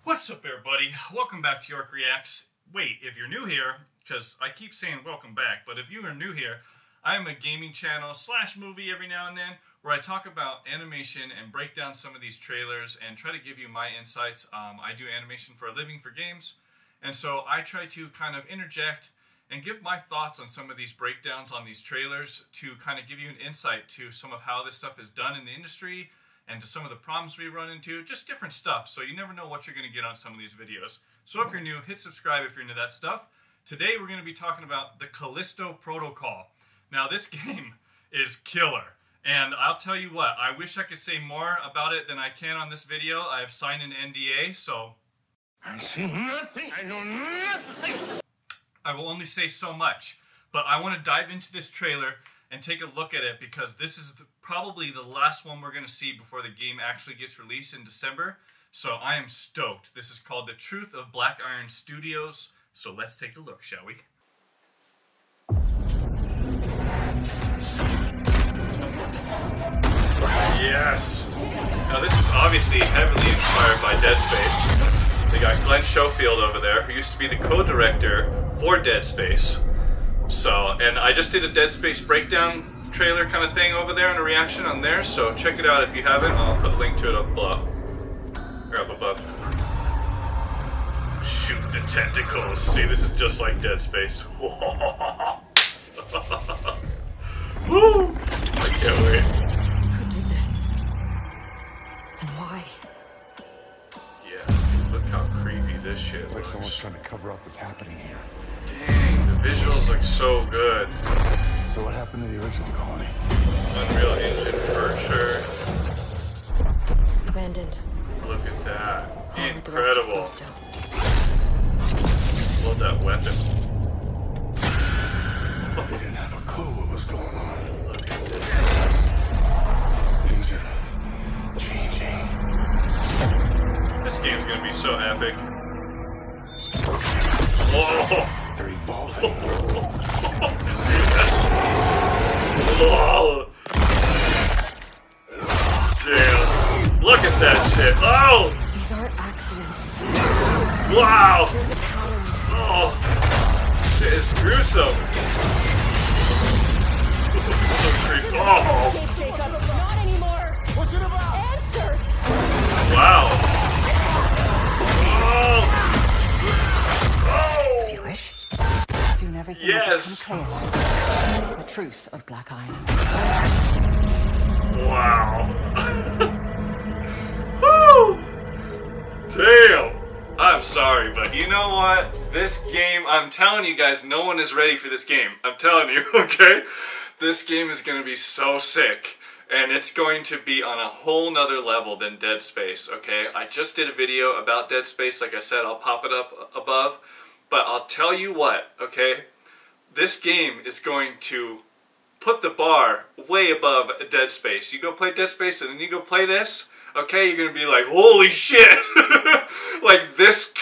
What's up everybody? Welcome back to York Reacts. Wait, if you're new here, because I keep saying welcome back, but if you are new here, I am a gaming channel / movie every now and then where I talk about animation and break down some of these trailers and try to give you my insights. I do animation for a living for games, and so I try to kind of interject and give my thoughts on some of these breakdowns on these trailers to kind of give you an insight to some of how this stuff is done in the industry and to some of the problems we run into, just different stuff. So you never know what you're going to get on some of these videos. So if you're new, hit subscribe if you're into that stuff. Today we're going to be talking about the Callisto Protocol. Now this game is killer. And I'll tell you what, I wish I could say more about it than I can on this video. I have signed an NDA, so I see nothing. I know nothing. I will only say so much. But I want to dive into this trailer and take a look at it because this is probably the last one we're going to see before the game actually gets released in December. So I am stoked. This is called The Truth of Black Iron Studios. So let's take a look, shall we? Yes! Now this is obviously heavily inspired by Dead Space. They got Glen Schofield over there, who used to be the co-director for Dead Space. So, and I just did a Dead Space breakdown trailer kind of thing over there and a reaction on there, so check it out if you haven't. I'll put a link to it up below. Or up above. Shoot the tentacles. See, this is just like Dead Space. Woo! I can't wait. Who did this? And why? Yeah, look how creepy this shit It's like looks. someone's trying to cover up what's happening here. Dang, the visuals look so good. So what happened to the original colony? Unreal Engine for sure. Abandoned. Look at that. Along with the rest of Incredible. Callisto. Love that weapon. They didn't have a clue what was going on. Look at this. Things are changing. This game's gonna be so epic. Oh! They're evolving. Oh! Damn. Look at that shit. Oh! These aren't accidents. Wow! There's a pattern. Oh! Shit is gruesome. So creepy. Oh! Escape, Jacob. Not anymore. What's it about? Answers. Wow! Oh! As you wish. Soon everything Yes. will become clear. The truth of Black Iron. Wow. Woo! Damn. I'm sorry, but you know what? This game, I'm telling you guys, no one is ready for this game. I'm telling you, okay? This game is going to be so sick. And it's going to be on a whole nother level than Dead Space, okay? I just did a video about Dead Space. Like I said, I'll pop it up above. But I'll tell you what, okay? This game is going to put the bar way above Dead Space. You go play Dead Space and then you go play this, okay, you're gonna be like, holy shit! Like this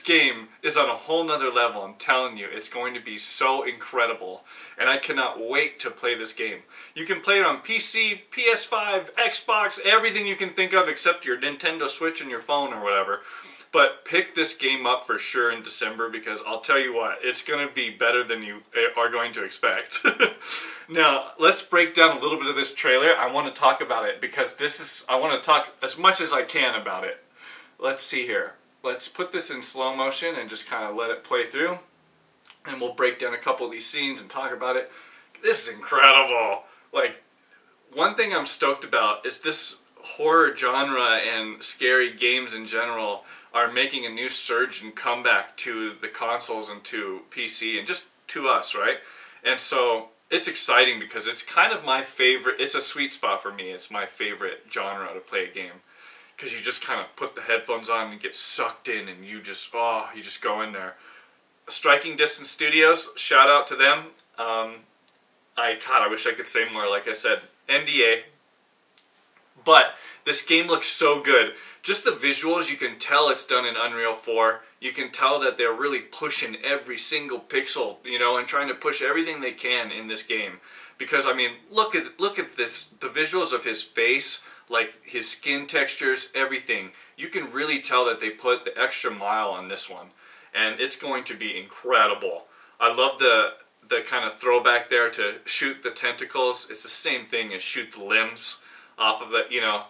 game is on a whole nother level. I'm telling you, it's going to be so incredible. And I cannot wait to play this game. You can play it on PC, PS5, Xbox, everything you can think of except your Nintendo Switch and your phone or whatever. But pick this game up for sure in December because I'll tell you what, it's going to be better than you are going to expect. Now, let's break down a little bit of this trailer. I want to talk about it because I want to talk as much as I can about it. Let's see here. Let's put this in slow motion and just kind of let it play through. And we'll break down a couple of these scenes and talk about it. This is incredible. Like, one thing I'm stoked about is this horror genre and scary games in general are making a new surge and comeback to the consoles and to PC and just to us, right? And so it's exciting because it's kind of my favorite, it's a sweet spot for me. It's my favorite genre to play a game. Because you just kind of put the headphones on and get sucked in and you just go in there. Striking Distance Studios, shout out to them. I wish I could say more. Like I said, NDA. But this game looks so good. Just the visuals, you can tell it's done in Unreal 4. You can tell that they're really pushing every single pixel, you know, and trying to push everything they can in this game. Because I mean, look at this, the visuals of his face, like his skin textures, everything. you can really tell that they put the extra mile on this one, and it's going to be incredible. I love the kind of throwback there to shoot the tentacles. It's the same thing as shoot the limbs off of it, you know.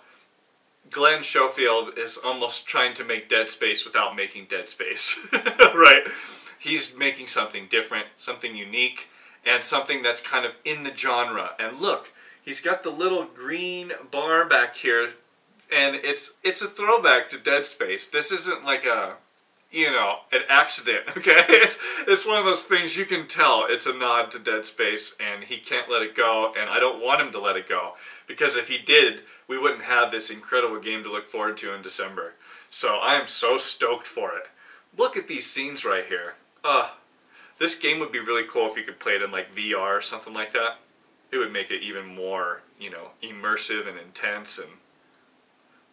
Glen Schofield is almost trying to make Dead Space without making Dead Space, right? He's making something different, something unique, and something that's kind of in the genre. And look, he's got the little green bar back here, and it's a throwback to Dead Space. This isn't like a, you know, an accident, okay? It's one of those things you can tell it's a nod to Dead Space, and he can't let it go, and I don't want him to let it go. Because if he did, we wouldn't have this incredible game to look forward to in December. So I am so stoked for it. Look at these scenes right here. This game would be really cool if you could play it in like VR or something like that. It would make it even more, you know, immersive and intense. And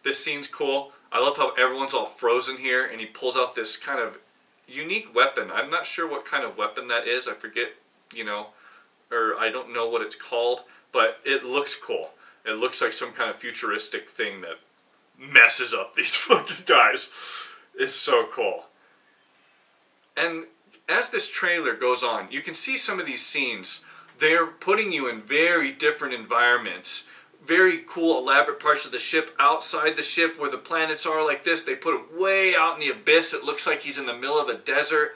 this scene's cool. I love how everyone's all frozen here, and he pulls out this kind of unique weapon. I'm not sure what kind of weapon that is. I forget, you know, or I don't know what it's called, but it looks cool. It looks like some kind of futuristic thing that messes up these fucking guys. It's so cool. And as this trailer goes on, you can see some of these scenes. They're putting you in very different environments. Very cool, elaborate parts of the ship. Outside the ship where the planets are like this, they put him way out in the abyss. It looks like he's in the middle of a desert.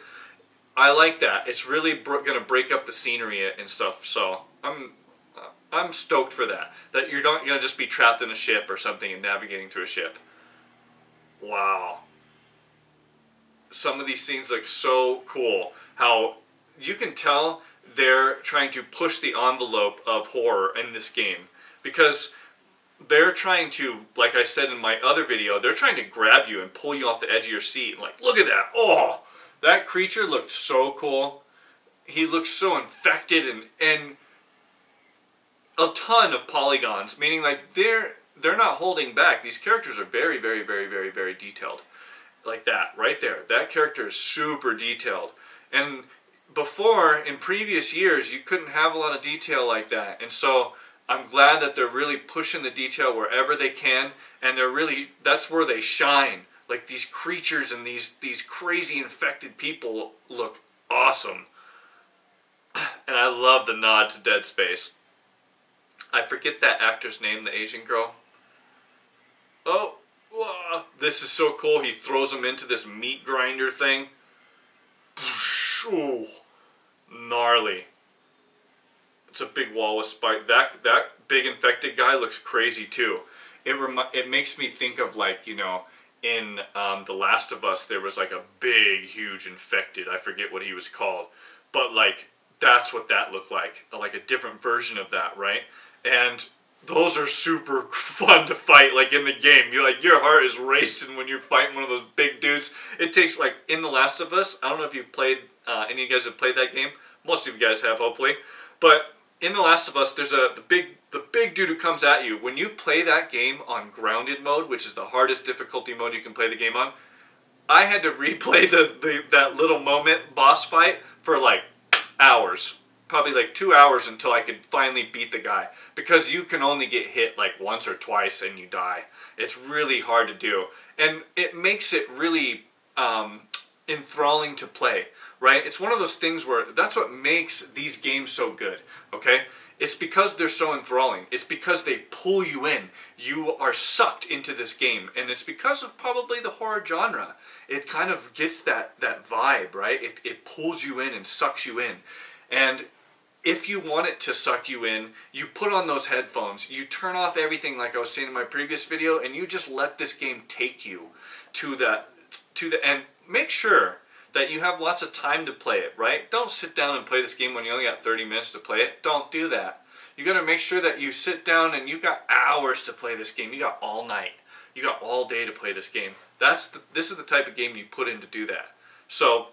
I like that. It's really going to break up the scenery and stuff. So I'm stoked for that. That you're not going to just be trapped in a ship or something and navigating through a ship. Wow. Some of these scenes look so cool. How you can tell they're trying to push the envelope of horror in this game. Because they're trying to, like I said in my other video, they're trying to grab you and pull you off the edge of your seat. And like, look at that. Oh, that creature looked so cool. He looks so infected and a ton of polygons, meaning like they're not holding back. These characters are very, very, very, very, very detailed. Like that, right there. That character is super detailed. And before, in previous years, you couldn't have a lot of detail like that. And so I'm glad that they're really pushing the detail wherever they can, and they're really, that's where they shine. Like these creatures and these crazy infected people look awesome. And I love the nod to Dead Space. I forget that actor's name, the Asian girl. Oh, whoa, this is so cool. He throws him into this meat grinder thing. Ooh, gnarly. It's a big wall with spike. That big infected guy looks crazy too. It makes me think of, like, you know, in The Last of Us there was like a big, huge infected. I forget what he was called, but like that's what that looked like a different version of that, right? And those are super fun to fight, like in the game. You're like, your heart is racing when you're fighting one of those big dudes. It takes, like, in The Last of Us, I don't know if you've played, any of you guys have played that game. Most of you guys have, hopefully. But in The Last of Us, there's the big dude who comes at you. When you play that game on grounded mode, which is the hardest difficulty mode you can play the game on, I had to replay that little moment boss fight for like hours. Probably like 2 hours until I could finally beat the guy. Because you can only get hit like once or twice and you die. It's really hard to do. And it makes it really enthralling to play, right? It's one of those things where that's what makes these games so good, okay? It's because they're so enthralling. It's because they pull you in. You are sucked into this game. And it's because of probably the horror genre. It kind of gets that vibe, right? It pulls you in and sucks you in. And if you want it to suck you in, you put on those headphones, you turn off everything like I was saying in my previous video, and you just let this game take you to the end. Make sure that you have lots of time to play it, right? Don't sit down and play this game when you only got 30 minutes to play it. Don't do that. You got to make sure that you sit down and you got hours to play this game. You got all night. You got all day to play this game. This is the type of game you put in to do that. So,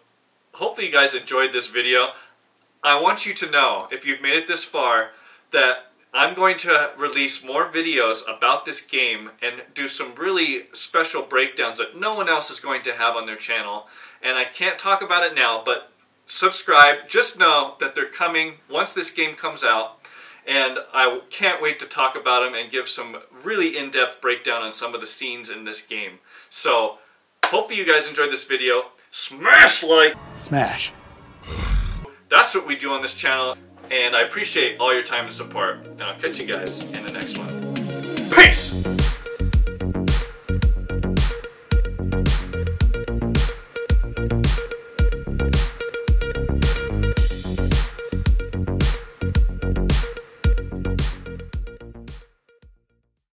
hopefully you guys enjoyed this video. I want you to know, if you've made it this far, that I'm going to release more videos about this game and do some really special breakdowns that no one else is going to have on their channel. And I can't talk about it now, but subscribe. Just know that they're coming once this game comes out. And I can't wait to talk about them and give some really in-depth breakdown on some of the scenes in this game. So, hopefully you guys enjoyed this video. Smash like! Smash. That's what we do on this channel, and I appreciate all your time and support. And I'll catch you guys in the next one. Peace!